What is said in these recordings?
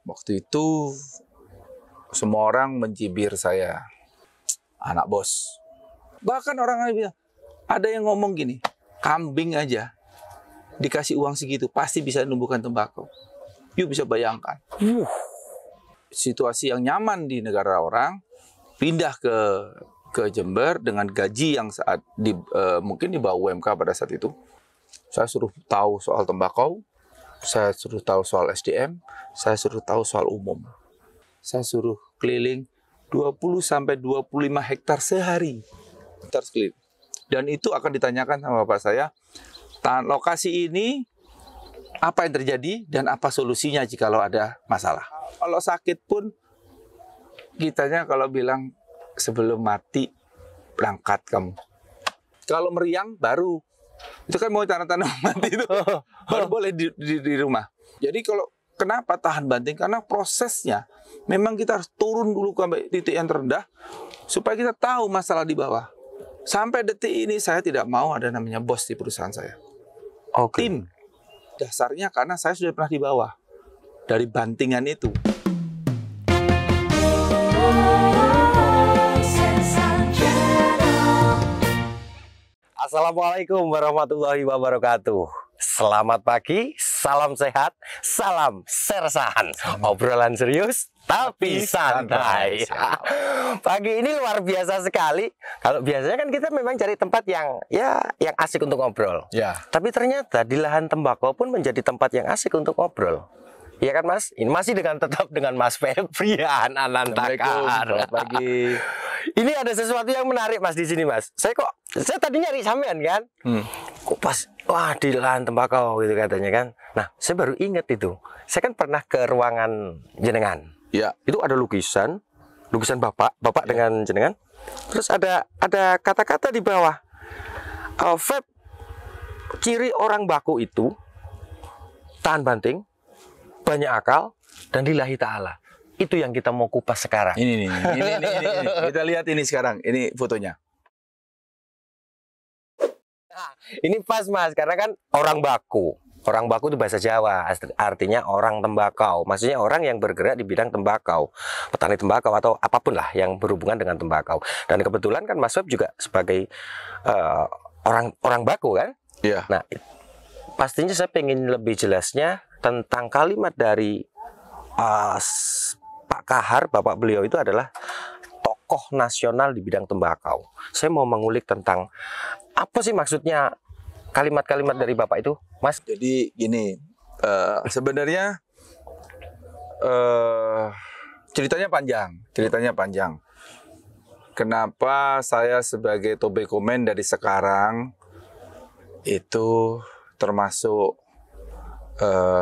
Waktu itu semua orang mencibir saya, anak bos. Bahkan orang bilang, ada yang ngomong gini, kambing aja dikasih uang segitu pasti bisa numbuhkan tembakau. Yuk bisa bayangkan. Situasi yang nyaman di negara orang, pindah ke Jember dengan gaji yang mungkin di bawah UMK pada saat itu. Saya suruh tahu soal tembakau, saya suruh tahu soal SDM, saya suruh tahu soal umum. Saya suruh keliling 20-25 hektar sehari. Hektar sekeliling. Dan itu akan ditanyakan sama bapak saya, lokasi ini apa yang terjadi dan apa solusinya jikalau ada masalah. Kalau sakit pun, kitanya kalau bilang sebelum mati berangkat kamu. Kalau meriang baru. Itu kan mau tanda-tanda mati itu. Baru boleh di rumah. Jadi kalau kenapa tahan banting? Karena prosesnya memang kita harus turun dulu sampai titik yang terendah supaya kita tahu masalah di bawah. Sampai detik ini saya tidak mau ada namanya bos di perusahaan saya. Tim. Dasarnya karena saya sudah pernah di bawah. Dari bantingan itu. Assalamualaikum warahmatullahi wabarakatuh. Selamat pagi, salam sehat, salam sersahan. Obrolan serius tapi santai. Pagi ini luar biasa sekali. Kalau biasanya kan kita memang cari tempat yang asik untuk ngobrol. Ya. Tapi ternyata di lahan tembakau pun menjadi tempat yang asik untuk ngobrol. Iya kan Mas? Ini masih tetap dengan Mas Febrian Anantakar. Selamat pagi. Ini ada sesuatu yang menarik Mas di sini Mas. Saya tadi nyari sampean kan. Kok pas di lahan tembakau gitu katanya kan. Nah, saya baru ingat itu. Saya kan pernah ke ruangan jenengan. Ya. Itu ada lukisan Bapak ya. Dengan jenengan. Terus ada kata-kata di bawah. Feb, ciri orang baku itu tahan banting, banyak akal, dan lillahi ta'ala. Itu yang kita mau kupas sekarang. Ini. Kita lihat ini sekarang. Ini fotonya. Nah, ini pas Mas, karena kan orang baku. Orang baku itu bahasa Jawa, artinya orang tembakau. Maksudnya orang yang bergerak di bidang tembakau. Petani tembakau atau apapun lah yang berhubungan dengan tembakau. Dan kebetulan kan Mas Web juga sebagai orang baku kan? Iya. Nah, pastinya saya pengen lebih jelasnya tentang kalimat dari Pak Kahar, bapak beliau itu adalah tokoh nasional di bidang tembakau. Saya mau mengulik tentang apa sih maksudnya kalimat-kalimat dari bapak itu, Mas? Jadi gini, sebenarnya ceritanya panjang. Kenapa saya sebagai tobekomen dari sekarang itu termasuk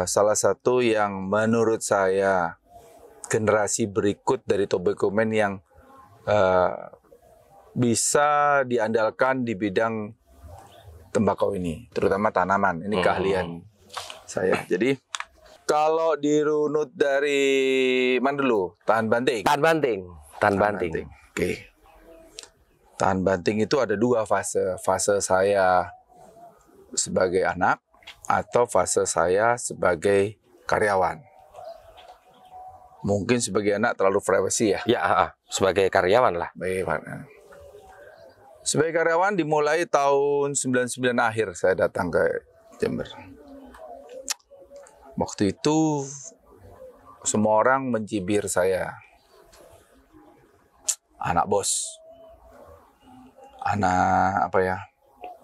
salah satu yang menurut saya generasi berikut dari tobekomen yang bisa diandalkan di bidang tembakau ini, terutama tanaman. Ini keahlian saya. Jadi kalau dirunut dari mana dulu? Tahan banting. Oke. Tahan banting itu ada dua fase. Fase saya sebagai anak atau fase saya sebagai karyawan. Mungkin sebagai anak terlalu privasi ya. Ya, sebagai karyawan lah. Baik, Pak. Sebagai karyawan dimulai tahun 99 akhir saya datang ke Jember. Waktu itu semua orang mencibir saya. Anak bos. Anak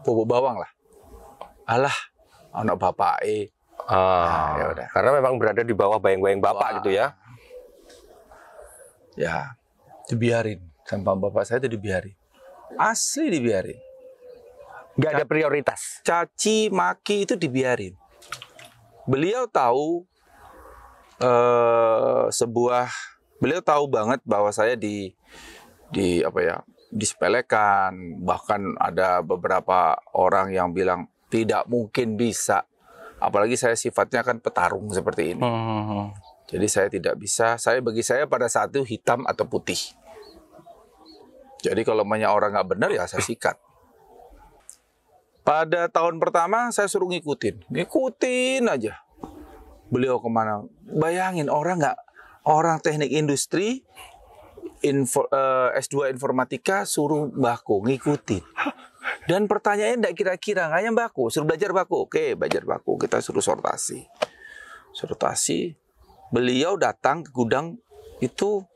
bobo bawang lah. Alah, anak bapak Nah, ya udah. Karena memang berada di bawah bayang-bayang bapak gitu ya. Ya, dibiarin. Sama bapak saya itu dibiarin. Asli dibiarin. Nggak ada prioritas. Caci, maki itu dibiarin. Beliau tahu beliau tahu banget bahwa saya disepelekan. Bahkan ada beberapa orang yang bilang tidak mungkin bisa. Apalagi saya sifatnya kan petarung seperti ini. Jadi saya tidak bisa. Bagi saya pada saat itu hitam atau putih. Jadi kalau banyak orang nggak benar ya saya sikat. Pada tahun pertama saya suruh ngikutin aja. Beliau kemana? Bayangin orang Orang teknik industri, S2 informatika suruh baku ngikutin. Dan pertanyaannya enggak kira-kira, hanya baku, suruh belajar baku. Oke, belajar baku, kita suruh sortasi. Sortasi, beliau datang ke gudang itu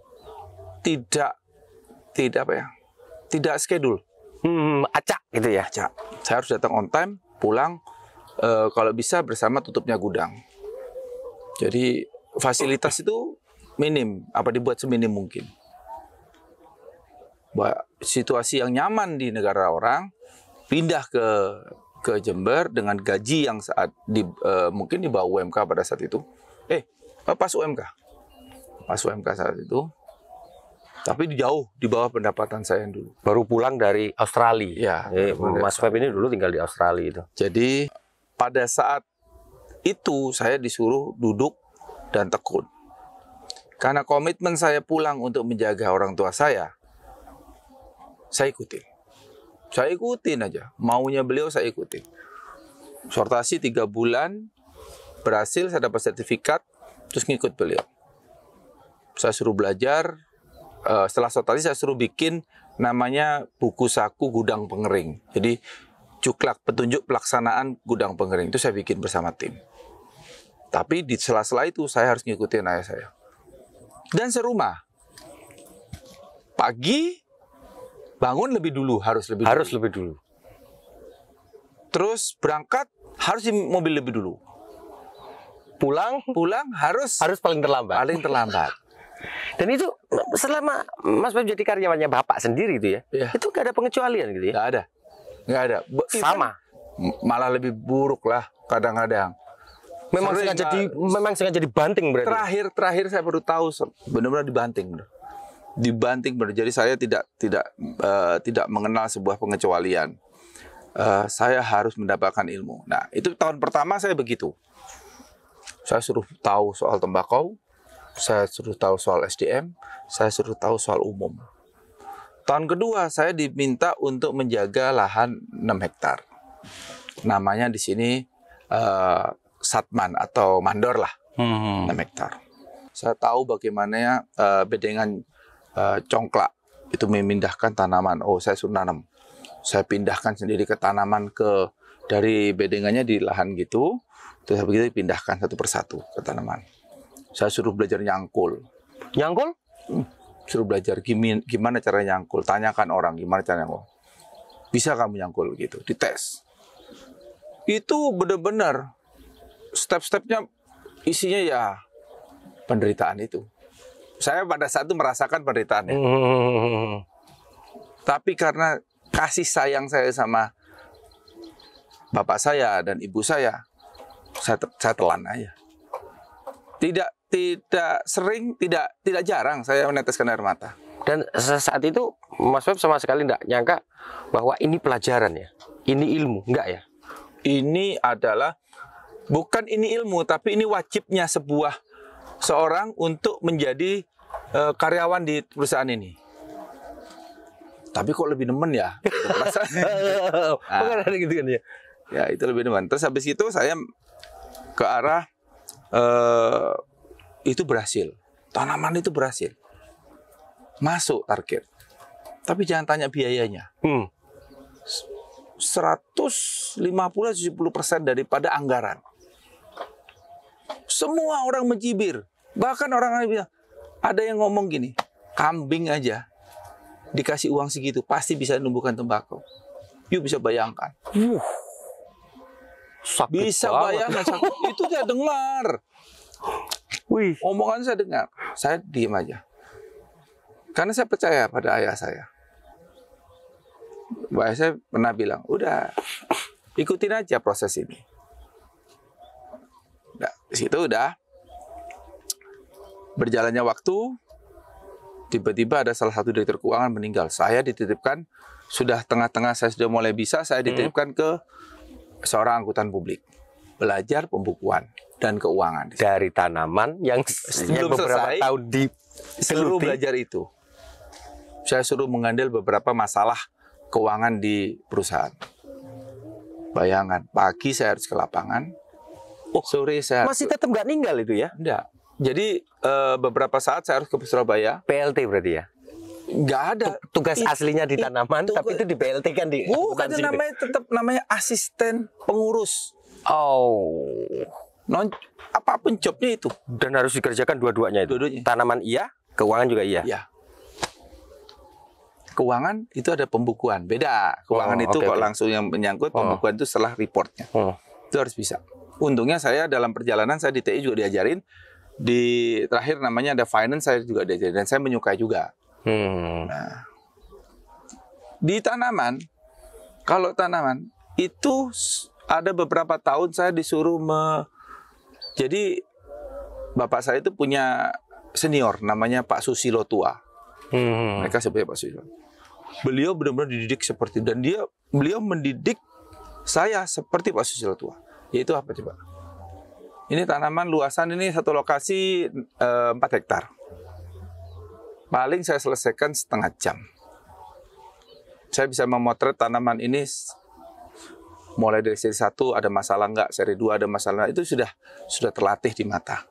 tidak apa ya? Tidak schedule. Acak gitu ya. Acak. Saya harus datang on time, pulang kalau bisa bersama tutupnya gudang. Jadi fasilitas itu minim, dibuat seminim mungkin. Situasi yang nyaman di negara orang, pindah ke Jember dengan gaji yang mungkin di bawah UMK pada saat itu. Pas UMK saat itu. Tapi jauh di bawah pendapatan saya yang dulu. Baru pulang dari Australia. Ya, Mas Feb ini dulu tinggal di Australia itu. Jadi pada saat itu saya disuruh duduk dan tekun. Karena komitmen saya pulang untuk menjaga orang tua saya ikutin. Saya ikutin aja. Maunya beliau saya ikutin. Sortasi 3 bulan, berhasil, saya dapat sertifikat, terus ngikut beliau. Saya suruh belajar. Setelah sortasi saya suruh bikin namanya buku saku gudang pengering. Jadi cuklak petunjuk pelaksanaan gudang pengering itu saya bikin bersama tim. Tapi di sela-sela itu saya harus ngikutin ayah saya. Dan serumah. Pagi bangun lebih dulu, harus lebih dulu. Terus berangkat harus di mobil lebih dulu. Pulang harus paling terlambat. Dan itu Selama Mas Feb jadi karyawannya Bapak sendiri itu ya. Itu nggak ada pengecualian gitu ya? Nggak ada. Sama. Malah lebih buruk lah kadang-kadang. Memang sengaja dibanting berarti. Terakhir saya baru tahu benar-benar dibanting. Jadi saya tidak mengenal sebuah pengecualian. Saya harus mendapatkan ilmu. Nah, itu tahun pertama saya begitu. Saya suruh tahu soal tembakau. Saya suruh tahu soal SDM, saya suruh tahu soal umum. Tahun kedua saya diminta untuk menjaga lahan 6 hektar. Namanya di sini Satman atau Mandor lah, 6 hektar. Saya tahu bagaimana bedengan congklak itu memindahkan tanaman. Saya suruh nanam. Saya pindahkan sendiri ke tanaman dari bedengannya di lahan gitu. Terus begitu dipindahkan satu persatu ke tanaman. Saya suruh belajar nyangkul. Nyangkul? Suruh belajar gimana cara nyangkul. Tanyakan orang gimana cara nyangkul. Bisa kamu nyangkul gitu, dites. Itu benar-benar step-stepnya isinya ya penderitaan itu. Saya pada saat itu merasakan penderitaannya. Tapi karena kasih sayang saya sama bapak saya dan ibu saya telan aja. Tidak sering, tidak jarang saya meneteskan air mata. Dan saat itu Mas Feb sama sekali tidak nyangka bahwa ini pelajaran ya, ini ilmu, enggak ya? Ini adalah bukan ini ilmu, tapi ini wajibnya seorang untuk menjadi karyawan di perusahaan ini. Tapi kok lebih nemen ya? Bukan ada gitu kan ya? Ya itu lebih nemen. Terus habis itu saya ke arah itu berhasil. Tanaman itu berhasil. Masuk target. Tapi jangan tanya biayanya. 150-70% daripada anggaran. Semua orang mencibir. Bahkan orang bilang, ada yang ngomong gini, kambing aja dikasih uang segitu pasti bisa numbuhkan tembakau. Yuk bisa bayangkan. Bisa bayangkan. Itu saya dengar. Omongan saya dengar. Saya diam aja. Karena saya percaya pada ayah saya. Ayah saya pernah bilang, udah ikutin aja proses ini. Nah, di situ udah berjalannya waktu, tiba-tiba ada salah satu direktur keuangan meninggal. Saya dititipkan, sudah tengah-tengah saya sudah mulai bisa, saya dititipkan ke seorang angkutan publik. Belajar pembukuan dan keuangan. Dari tanaman yang beberapa selesai, tahun seluruh belajar itu. Saya suruh menghandle beberapa masalah keuangan di perusahaan. Bayangan, pagi saya harus ke lapangan, sore saya masih tetap nggak ninggal itu ya? Enggak. Jadi beberapa saat saya harus ke Surabaya. PLT berarti ya? Nggak ada. Tugas aslinya di tanaman, tapi itu di PLT kan di Bukan, itu akuntansi. namanya tetap namanya asisten pengurus. Oh. Apapun jobnya itu. Dan harus dikerjakan dua-duanya itu. Dua-duanya. Tanaman iya, keuangan juga iya. Ya. Keuangan itu ada pembukuan. Beda. Keuangan itu oke, kok oke. langsung yang menyangkut, pembukuan itu setelah reportnya. Itu harus bisa. Untungnya saya dalam perjalanan saya di TI juga diajarin. Di terakhir namanya ada finance, saya juga diajarin dan saya menyukai juga. Nah, di tanaman, kalau tanaman itu ada beberapa tahun saya disuruh jadi bapak saya itu punya senior namanya Pak Susilo Tua. Mereka sebutnya Pak Susilo. Beliau benar-benar dididik seperti, dan beliau mendidik saya seperti Pak Susilo Tua. Yaitu apa coba? Ini tanaman luasan ini satu lokasi 4 hektar. Paling saya selesaikan setengah jam. Saya bisa memotret tanaman ini mulai dari seri 1 ada masalah nggak, seri 2 ada masalah, itu sudah terlatih di mata.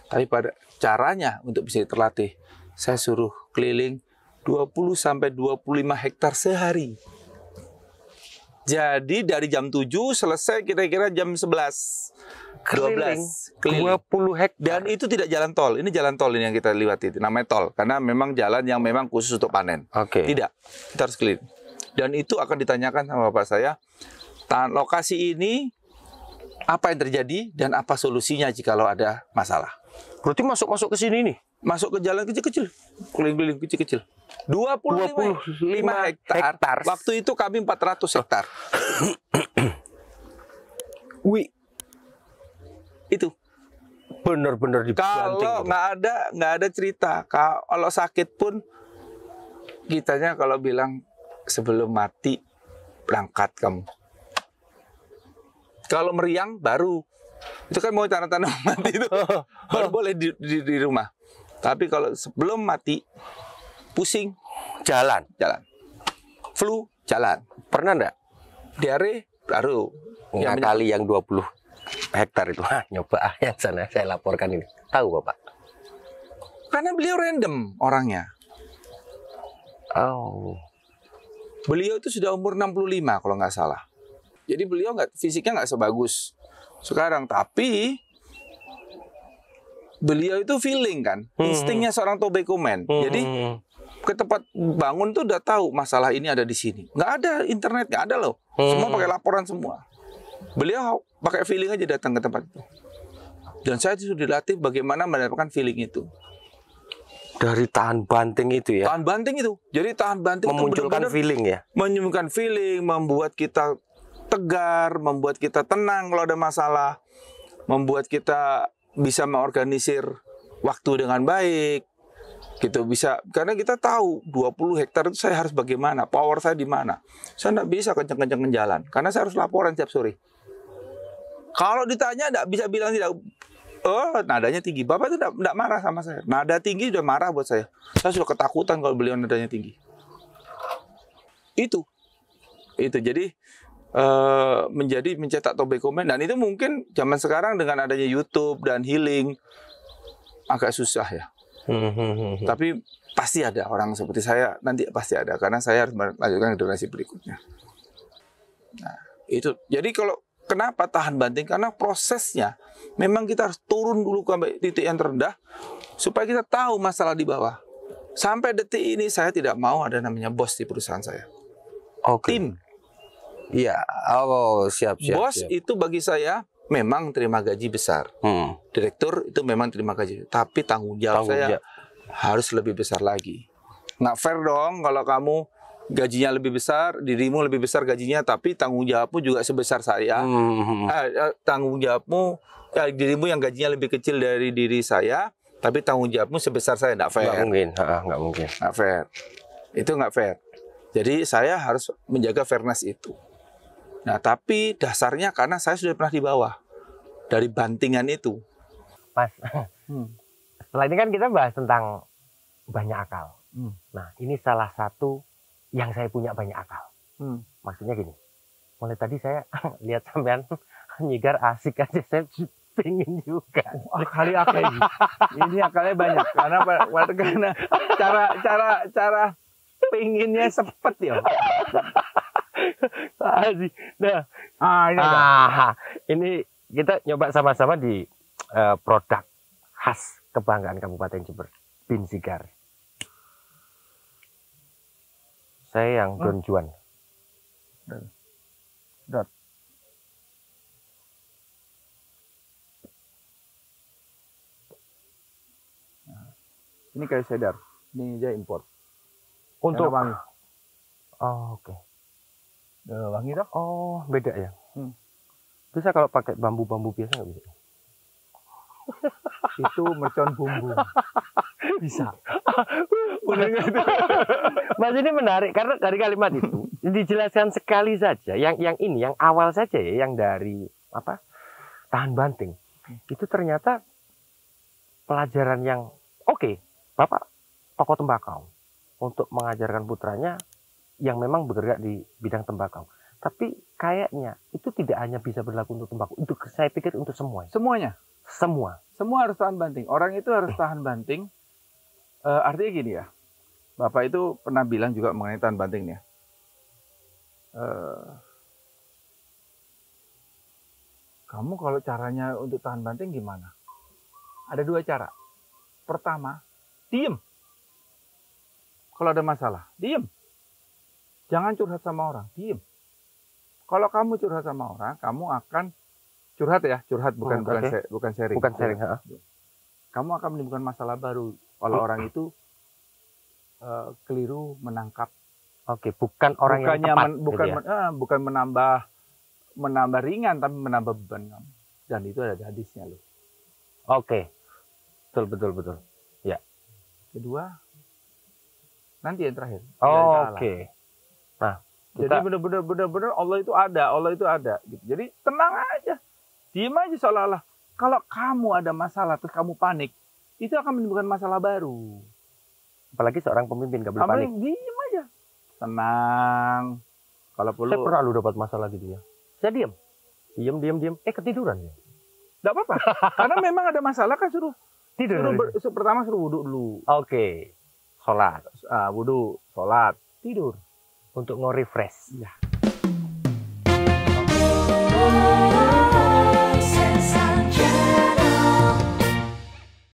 Tapi pada caranya untuk bisa terlatih, saya suruh keliling 20-25 hektar sehari. Jadi dari jam 7 selesai kira-kira jam 11. 12 keliling. 20 hektar. Dan itu tidak jalan tol. Ini jalan tol ini yang kita lewati. Itu namanya tol. Karena memang jalan yang memang khusus untuk panen. Oke. Tidak. Kita harus keliling. Dan itu akan ditanyakan sama bapak saya. Lokasi ini apa yang terjadi dan apa solusinya jikalau ada masalah. Berarti masuk ke sini nih. Masuk ke jalan kecil-kecil. Keliling-keliling kecil-kecil. 25 hektar. Waktu itu kami 400 hektar. Wih. Itu Benar-benar dibanting. kalau nggak ada cerita. Kalau sakit pun kitanya kalau bilang sebelum mati berangkat kamu. Kalau meriang baru itu kan mau tanda-tanda mati itu baru boleh di rumah. Tapi kalau sebelum mati pusing Jalan. flu jalan, Pernah enggak? diare baru. Ngakali yang 20 hektar itu. Nyoba yang sana saya laporkan ini. Tahu Bapak? Karena beliau random orangnya. Oh. Beliau itu sudah umur 65 kalau nggak salah. Jadi beliau fisiknya nggak sebagus sekarang, tapi beliau itu feeling kan, instingnya seorang tobacco man. Jadi ke tempat bangun tuh udah tahu masalah ini ada di sini. Nggak ada internet, nggak ada loh. Semua pakai laporan semua. Beliau pakai feeling aja datang ke tempat itu. Dan saya sudah dilatih bagaimana mendapatkan feeling itu. Dari tahan banting itu ya. Tahan banting itu. Jadi tahan banting Memunculkan itu feeling ya. menyembuhkan feeling, membuat kita tegar, membuat kita tenang kalau ada masalah, membuat kita bisa mengorganisir waktu dengan baik. Gitu bisa, karena kita tahu 20 hektar itu saya harus bagaimana, power saya di mana. Saya nggak bisa kenceng-kenceng jalan, karena saya harus laporan setiap sore. Kalau ditanya nggak bisa bilang tidak. Oh, nadanya tinggi. Bapak itu nggak marah sama saya. Nada tinggi udah marah buat saya. Saya sudah ketakutan kalau beliau nadanya tinggi. Itu. Jadi mencetak tobacco man, dan itu mungkin zaman sekarang dengan adanya YouTube dan healing agak susah ya. Tapi pasti ada orang seperti saya, nanti pasti ada, karena saya harus melanjutkan generasi berikutnya. Nah, itu. Jadi kalau kenapa tahan banting? Karena prosesnya memang kita harus turun dulu sampai titik yang terendah supaya kita tahu masalah di bawah. Sampai detik ini saya tidak mau ada namanya bos di perusahaan saya. Oke. Tim. Iya. Oh, siap. Bos itu bagi saya memang terima gaji besar. Direktur itu memang terima gaji, tapi tanggung jawab saya harus lebih besar lagi. Nggak fair dong kalau kamu gajinya lebih besar, dirimu lebih besar gajinya, tapi tanggung jawabmu juga sebesar saya. Tanggung jawabmu, dirimu yang gajinya lebih kecil dari diri saya, tapi tanggung jawabmu sebesar saya. Nggak fair. Nggak mungkin. Nggak fair. Itu nggak fair. Jadi saya harus menjaga fairness itu. Nah, tapi dasarnya karena saya sudah pernah di bawah dari bantingan itu. Mas, setelah ini kan kita bahas tentang banyak akal. Nah, ini salah satu yang saya punya banyak akal. Maksudnya gini, mulai tadi saya lihat sampean nyigar asik aja, saya Pingin juga. Akali akali. Ini akalnya banyak karena cara pinginnya sepet ya. Nah, ini kita nyoba sama-sama di produk khas kebanggaan Kabupaten Jember, Bin Sigar. Saya yang Don Juan. Dot. Ini kayu cedar. Ini aja impor. Untuk wangi. Oh, oke. Wangi dong. Oh, beda ya. Bisa kalau pakai bambu-bambu biasa nggak bisa? Itu mercon bumbu. Bisa. Mas, ini menarik karena dari kalimat itu dijelaskan sekali saja. Yang ini, yang awal saja ya, yang dari apa? Tahan banting. Itu ternyata pelajaran yang oke. Bapak tokoh tembakau untuk mengajarkan putranya yang memang bergerak di bidang tembakau. Tapi kayaknya itu tidak hanya bisa berlaku untuk tembakau. Itu saya pikir untuk semua. Semuanya. Semua harus tahan banting. Orang itu harus tahan banting. Artinya gini ya. Bapak itu pernah bilang juga mengenai tahan banting ya. Kamu kalau caranya untuk tahan banting gimana? Ada 2 cara. Pertama, diem. Kalau ada masalah, diem. Jangan curhat sama orang, diem. Kalau kamu curhat sama orang, kamu akan curhat ya, curhat bukan sharing. Bukan sharing, Kamu akan menimbulkan masalah baru kalau orang itu keliru menangkap. Oke, bukan orang yang tepat. Bukan menambah ringan, tapi menambah beban kamu. Dan itu ada hadisnya loh. Oke, betul. Ya. Kedua, nanti yang terakhir. Oke. Nah, jadi benar-benar Allah itu ada. Gitu. Jadi tenang aja, diem aja seolah-olah. Kalau kamu ada masalah terus kamu panik, itu akan menimbulkan masalah baru. Apalagi seorang pemimpin gak boleh panik. Diem aja, tenang. Kalau perlu. Saya pernah dapat masalah gitu ya. Saya diem. Ketiduran ya. Tidak apa-apa. Karena memang ada masalah kan suruh tidur. Pertama suruh wudhu dulu. Oke. Sholat. Wudhu, sholat, tidur. Untuk nge-refresh. Ya.